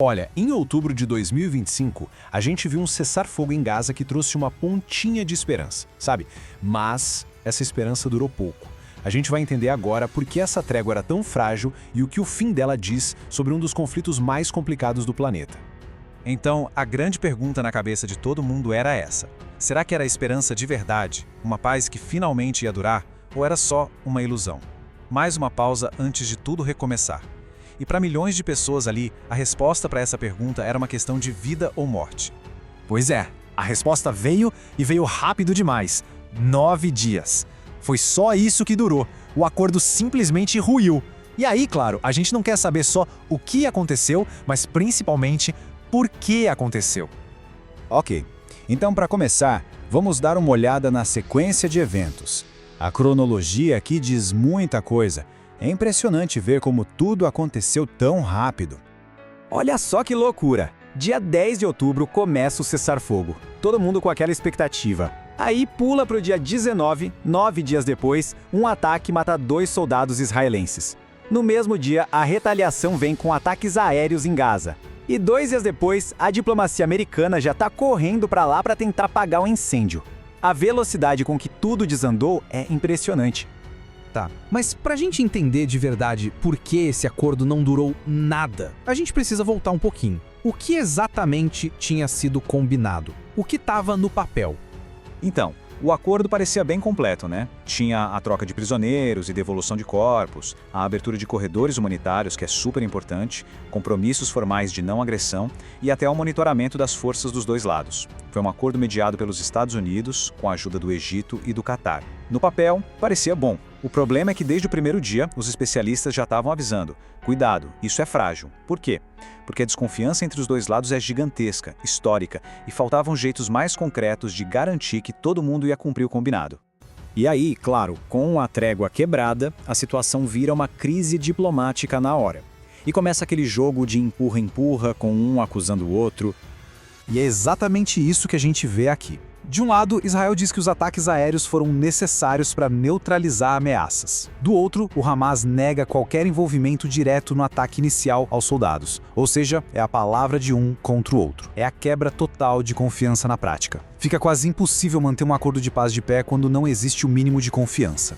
Olha, em outubro de 2025, a gente viu um cessar-fogo em Gaza que trouxe uma pontinha de esperança, sabe? Mas essa esperança durou pouco. A gente vai entender agora por que essa trégua era tão frágil e o que o fim dela diz sobre um dos conflitos mais complicados do planeta. Então, a grande pergunta na cabeça de todo mundo era essa: será que era esperança de verdade, uma paz que finalmente ia durar, ou era só uma ilusão? Mais uma pausa antes de tudo recomeçar. E para milhões de pessoas ali, a resposta para essa pergunta era uma questão de vida ou morte. Pois é, a resposta veio e veio rápido demais. 9 dias. Foi só isso que durou. O acordo simplesmente ruiu. E aí, claro, a gente não quer saber só o que aconteceu, mas principalmente por que aconteceu. Ok, então para começar, vamos dar uma olhada na sequência de eventos. A cronologia aqui diz muita coisa. É impressionante ver como tudo aconteceu tão rápido. Olha só que loucura! Dia 10 de outubro começa o cessar-fogo. Todo mundo com aquela expectativa. Aí pula para o dia 19, 9 dias depois, um ataque mata 2 soldados israelenses. No mesmo dia, a retaliação vem com ataques aéreos em Gaza. E 2 dias depois, a diplomacia americana já está correndo para lá para tentar apagar o incêndio. A velocidade com que tudo desandou é impressionante. Tá, mas pra gente entender de verdade por que esse acordo não durou nada, a gente precisa voltar um pouquinho. O que exatamente tinha sido combinado? O que estava no papel? Então, o acordo parecia bem completo, né? Tinha a troca de prisioneiros e devolução de corpos, a abertura de corredores humanitários, que é super importante, compromissos formais de não agressão e até o monitoramento das forças dos dois lados. Foi um acordo mediado pelos Estados Unidos, com a ajuda do Egito e do Catar. No papel, parecia bom. O problema é que desde o primeiro dia, os especialistas já estavam avisando: cuidado, isso é frágil. Por quê? Porque a desconfiança entre os dois lados é gigantesca, histórica, e faltavam jeitos mais concretos de garantir que todo mundo ia cumprir o combinado. E aí, claro, com a trégua quebrada, a situação vira uma crise diplomática na hora. E começa aquele jogo de empurra-empurra, com um acusando o outro. E é exatamente isso que a gente vê aqui. De um lado, Israel diz que os ataques aéreos foram necessários para neutralizar ameaças. Do outro, o Hamas nega qualquer envolvimento direto no ataque inicial aos soldados. Ou seja, é a palavra de um contra o outro. É a quebra total de confiança na prática. Fica quase impossível manter um acordo de paz de pé quando não existe o mínimo de confiança.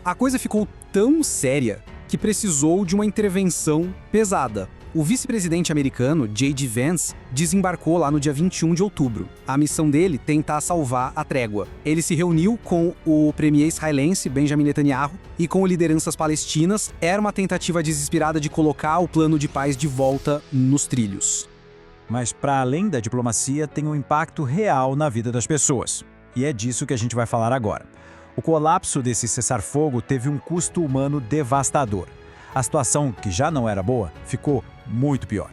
A coisa ficou tão séria que precisou de uma intervenção pesada. O vice-presidente americano, J.D. Vance, desembarcou lá no dia 21 de outubro. A missão dele é tentar salvar a trégua. Ele se reuniu com o premier israelense, Benjamin Netanyahu, e com lideranças palestinas. Era uma tentativa desesperada de colocar o plano de paz de volta nos trilhos. Mas para além da diplomacia, tem um impacto real na vida das pessoas. E é disso que a gente vai falar agora. O colapso desse cessar-fogo teve um custo humano devastador. A situação, que já não era boa, ficou muito pior.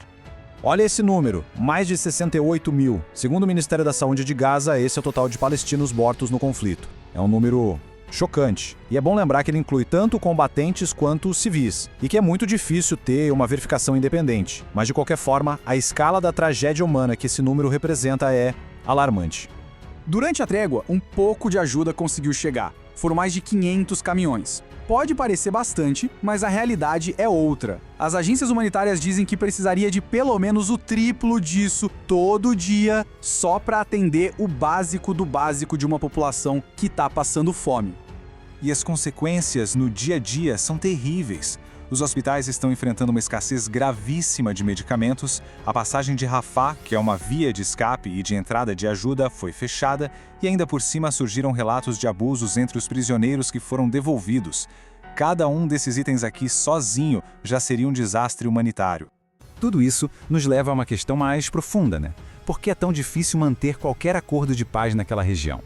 Olha esse número, mais de 68 mil. Segundo o Ministério da Saúde de Gaza, esse é o total de palestinos mortos no conflito. É um número chocante. E é bom lembrar que ele inclui tanto combatentes quanto civis, e que é muito difícil ter uma verificação independente. Mas de qualquer forma, a escala da tragédia humana que esse número representa é alarmante. Durante a trégua, um pouco de ajuda conseguiu chegar. Foram mais de 500 caminhões. Pode parecer bastante, mas a realidade é outra. As agências humanitárias dizem que precisaria de pelo menos o triplo disso todo dia só para atender o básico do básico de uma população que está passando fome. E as consequências no dia a dia são terríveis. Os hospitais estão enfrentando uma escassez gravíssima de medicamentos, a passagem de Rafah, que é uma via de escape e de entrada de ajuda, foi fechada, e ainda por cima surgiram relatos de abusos entre os prisioneiros que foram devolvidos. Cada um desses itens aqui sozinho já seria um desastre humanitário. Tudo isso nos leva a uma questão mais profunda, né? Por que é tão difícil manter qualquer acordo de paz naquela região?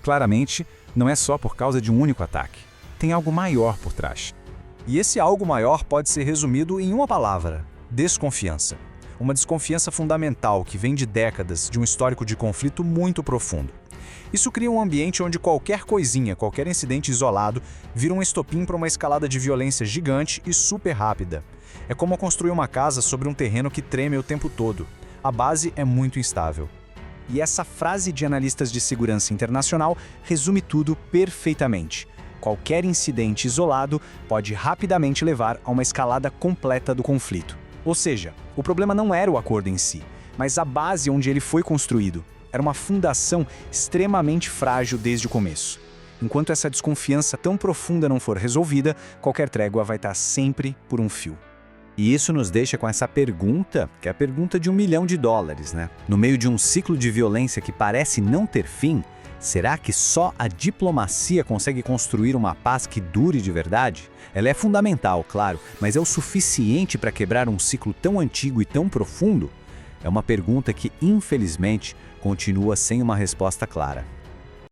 Claramente, não é só por causa de um único ataque. Tem algo maior por trás. E esse algo maior pode ser resumido em uma palavra: desconfiança. Uma desconfiança fundamental que vem de décadas de um histórico de conflito muito profundo. Isso cria um ambiente onde qualquer coisinha, qualquer incidente isolado, vira um estopim para uma escalada de violência gigante e super rápida. É como construir uma casa sobre um terreno que treme o tempo todo. A base é muito instável. E essa frase de analistas de segurança internacional resume tudo perfeitamente. Qualquer incidente isolado pode rapidamente levar a uma escalada completa do conflito. Ou seja, o problema não era o acordo em si, mas a base onde ele foi construído. Era uma fundação extremamente frágil desde o começo. Enquanto essa desconfiança tão profunda não for resolvida, qualquer trégua vai estar sempre por um fio. E isso nos deixa com essa pergunta, que é a pergunta de $1 milhão, né? No meio de um ciclo de violência que parece não ter fim, será que só a diplomacia consegue construir uma paz que dure de verdade? Ela é fundamental, claro, mas é o suficiente para quebrar um ciclo tão antigo e tão profundo? É uma pergunta que, infelizmente, continua sem uma resposta clara.